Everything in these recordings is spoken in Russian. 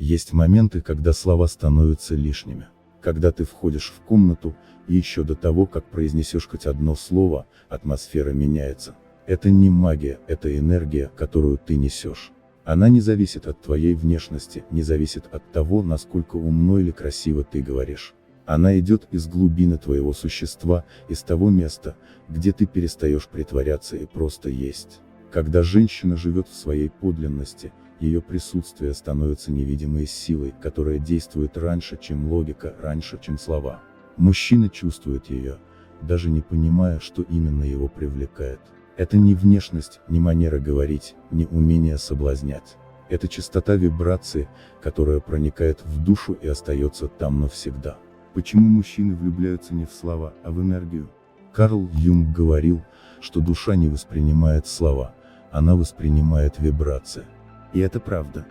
Есть моменты, когда слова становятся лишними. Когда ты входишь в комнату, и еще до того, как произнесешь хоть одно слово, атмосфера меняется. Это не магия, это энергия, которую ты несешь. Она не зависит от твоей внешности, не зависит от того, насколько умно или красиво ты говоришь. Она идет из глубины твоего существа, из того места, где ты перестаешь притворяться и просто есть. Когда женщина живет в своей подлинности, ее присутствие становится невидимой силой, которая действует раньше, чем логика, раньше, чем слова. Мужчина чувствует ее, даже не понимая, что именно его привлекает. Это не внешность, не манера говорить, не умение соблазнять. Это частота вибрации, которая проникает в душу и остается там навсегда. Почему мужчины влюбляются не в слова, а в энергию? Карл Юнг говорил, что душа не воспринимает слова, она воспринимает вибрации. И это правда.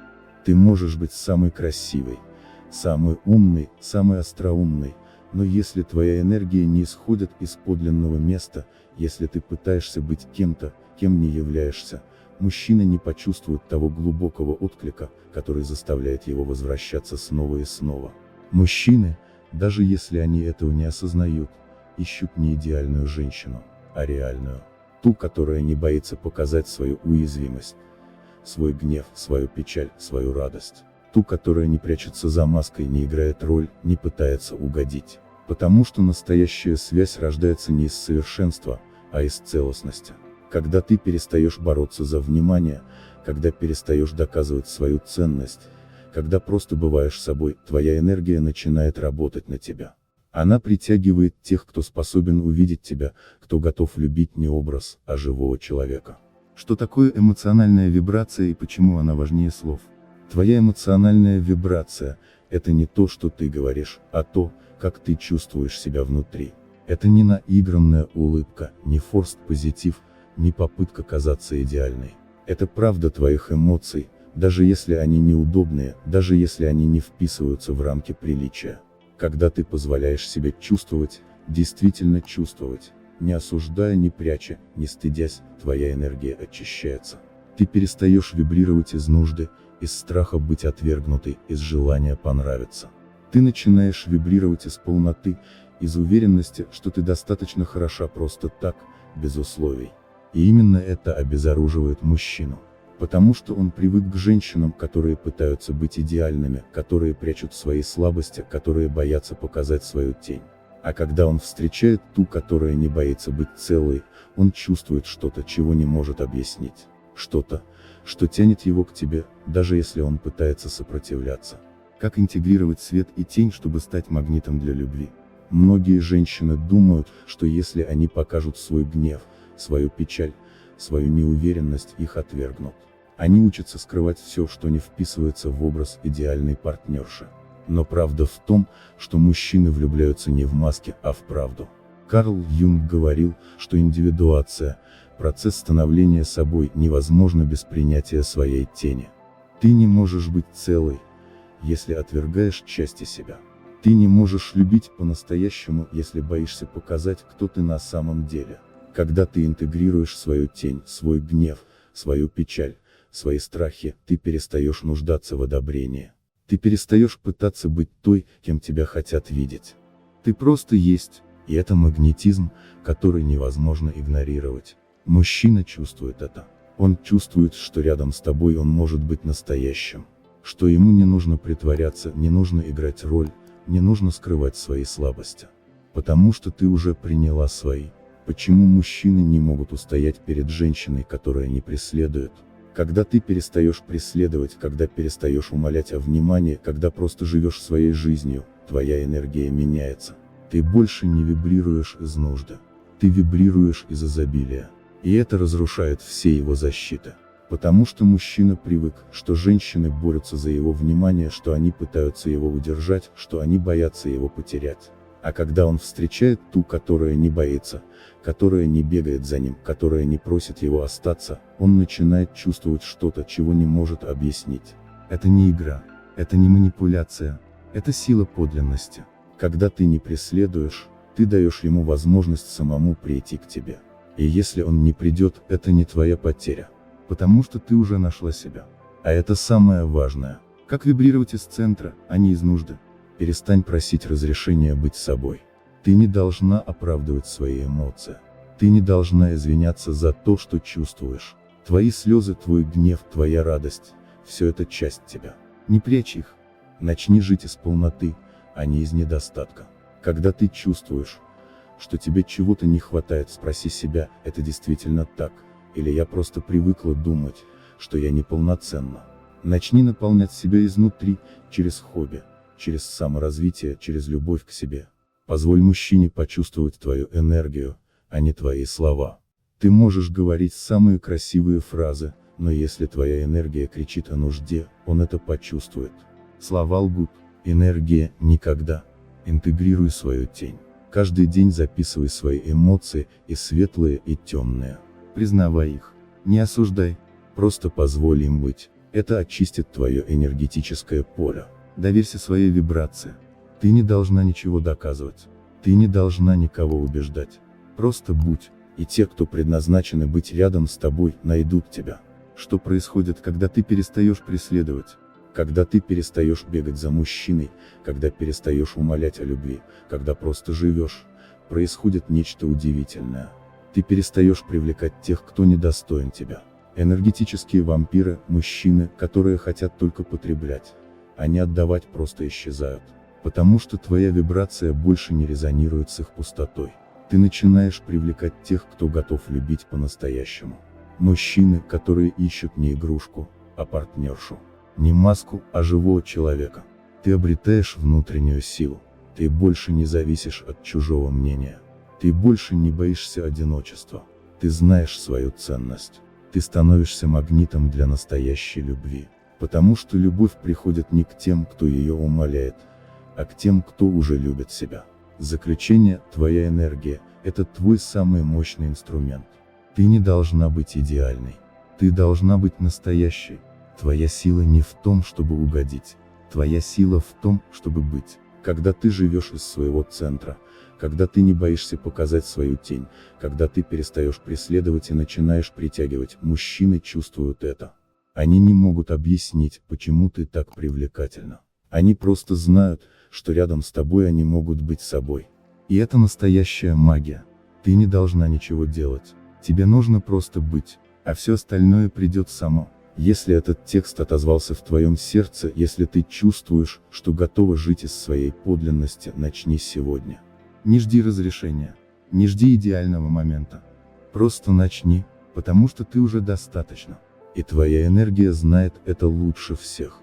Ты можешь быть самой красивой, самой умной, самой остроумной, но если твоя энергия не исходит из подлинного места, если ты пытаешься быть кем-то, кем не являешься, мужчина не почувствует того глубокого отклика, который заставляет его возвращаться снова и снова. Мужчины, даже если они этого не осознают, ищут не идеальную женщину, а реальную. Ту, которая не боится показать свою уязвимость, свой гнев, свою печаль, свою радость. Ту, которая не прячется за маской, не играет роль, не пытается угодить. Потому что настоящая связь рождается не из совершенства, а из целостности. Когда ты перестаешь бороться за внимание, когда перестаешь доказывать свою ценность, когда просто бываешь собой, твоя энергия начинает работать на тебя. Она притягивает тех, кто способен увидеть тебя, кто готов любить не образ, а живого человека. Что такое эмоциональная вибрация и почему она важнее слов? Твоя эмоциональная вибрация – это не то, что ты говоришь, а то, как ты чувствуешь себя внутри. Это не наигранная улыбка, не форс-позитив, не попытка казаться идеальной. Это правда твоих эмоций, даже если они неудобные, даже если они не вписываются в рамки приличия. Когда ты позволяешь себе чувствовать, действительно чувствовать, не осуждая, не пряча, не стыдясь, твоя энергия очищается. Ты перестаешь вибрировать из нужды, из страха быть отвергнутой, из желания понравиться. Ты начинаешь вибрировать из полноты, из уверенности, что ты достаточно хороша просто так, без условий. И именно это обезоруживает мужчину. Потому что он привык к женщинам, которые пытаются быть идеальными, которые прячут свои слабости, которые боятся показать свою тень. А когда он встречает ту, которая не боится быть целой, он чувствует что-то, чего не может объяснить. Что-то, что тянет его к тебе, даже если он пытается сопротивляться. Как интегрировать свет и тень, чтобы стать магнитом для любви? Многие женщины думают, что если они покажут свой гнев, свою печаль, свою неуверенность, их отвергнут. Они учатся скрывать все, что не вписывается в образ идеальной партнерши. Но правда в том, что мужчины влюбляются не в маски, а в правду. Карл Юнг говорил, что индивидуация, процесс становления собой, невозможно без принятия своей тени. Ты не можешь быть целой, если отвергаешь части себя. Ты не можешь любить по-настоящему, если боишься показать, кто ты на самом деле. Когда ты интегрируешь свою тень, свой гнев, свою печаль, свои страхи, ты перестаешь нуждаться в одобрении. Ты перестаешь пытаться быть той, кем тебя хотят видеть. Ты просто есть, и это магнетизм, который невозможно игнорировать. Мужчина чувствует это. Он чувствует, что рядом с тобой он может быть настоящим. Что ему не нужно притворяться, не нужно играть роль, не нужно скрывать свои слабости. Потому что ты уже приняла свои. Почему мужчины не могут устоять перед женщиной, которая не преследует? Когда ты перестаешь преследовать, когда перестаешь умолять о внимании, когда просто живешь своей жизнью, твоя энергия меняется. Ты больше не вибрируешь из нужды. Ты вибрируешь из изобилия. И это разрушает все его защиты. Потому что мужчина привык, что женщины борются за его внимание, что они пытаются его удержать, что они боятся его потерять. А когда он встречает ту, которая не боится, которая не бегает за ним, которая не просит его остаться, он начинает чувствовать что-то, чего не может объяснить. Это не игра, это не манипуляция, это сила подлинности. Когда ты не преследуешь, ты даешь ему возможность самому прийти к тебе. И если он не придет, это не твоя потеря. Потому что ты уже нашла себя. А это самое важное. Как вибрировать из центра, а не из нужды. Перестань просить разрешения быть собой. Ты не должна оправдывать свои эмоции. Ты не должна извиняться за то, что чувствуешь. Твои слезы, твой гнев, твоя радость – все это часть тебя. Не прячь их. Начни жить из полноты, а не из недостатка. Когда ты чувствуешь, что тебе чего-то не хватает, спроси себя, это действительно так, или я просто привыкла думать, что я неполноценна. Начни наполнять себя изнутри, через хобби, через саморазвитие, через любовь к себе. Позволь мужчине почувствовать твою энергию, а не твои слова. Ты можешь говорить самые красивые фразы, но если твоя энергия кричит о нужде, он это почувствует. Слова лгут. Энергия – никогда. Интегрируй свою тень. Каждый день записывай свои эмоции, и светлые, и темные. Признавай их. Не осуждай. Просто позволь им быть. Это очистит твое энергетическое поле. Доверься своей вибрации. Ты не должна ничего доказывать. Ты не должна никого убеждать. Просто будь, и те, кто предназначены быть рядом с тобой, найдут тебя. Что происходит, когда ты перестаешь преследовать? Когда ты перестаешь бегать за мужчиной, когда перестаешь умолять о любви, когда просто живешь, происходит нечто удивительное. Ты перестаешь привлекать тех, кто недостоин тебя. Энергетические вампиры, мужчины, которые хотят только потреблять, а не отдавать, просто исчезают. Потому что твоя вибрация больше не резонирует с их пустотой. Ты начинаешь привлекать тех, кто готов любить по-настоящему. Мужчины, которые ищут не игрушку, а партнершу. Не маску, а живого человека. Ты обретаешь внутреннюю силу. Ты больше не зависишь от чужого мнения. Ты больше не боишься одиночества. Ты знаешь свою ценность. Ты становишься магнитом для настоящей любви. Потому что любовь приходит не к тем, кто ее умоляет, а к тем, кто уже любит себя. Заключение: твоя энергия – это твой самый мощный инструмент. Ты не должна быть идеальной. Ты должна быть настоящей. Твоя сила не в том, чтобы угодить. Твоя сила в том, чтобы быть. Когда ты живешь из своего центра, когда ты не боишься показать свою тень, когда ты перестаешь преследовать и начинаешь притягивать, мужчины чувствуют это. Они не могут объяснить, почему ты так привлекательна. Они просто знают, что рядом с тобой они могут быть собой. И это настоящая магия. Ты не должна ничего делать. Тебе нужно просто быть, а все остальное придет само. Если этот текст отозвался в твоем сердце, если ты чувствуешь, что готова жить из своей подлинности, начни сегодня. Не жди разрешения. Не жди идеального момента. Просто начни, потому что ты уже достаточно. И твоя энергия знает это лучше всех.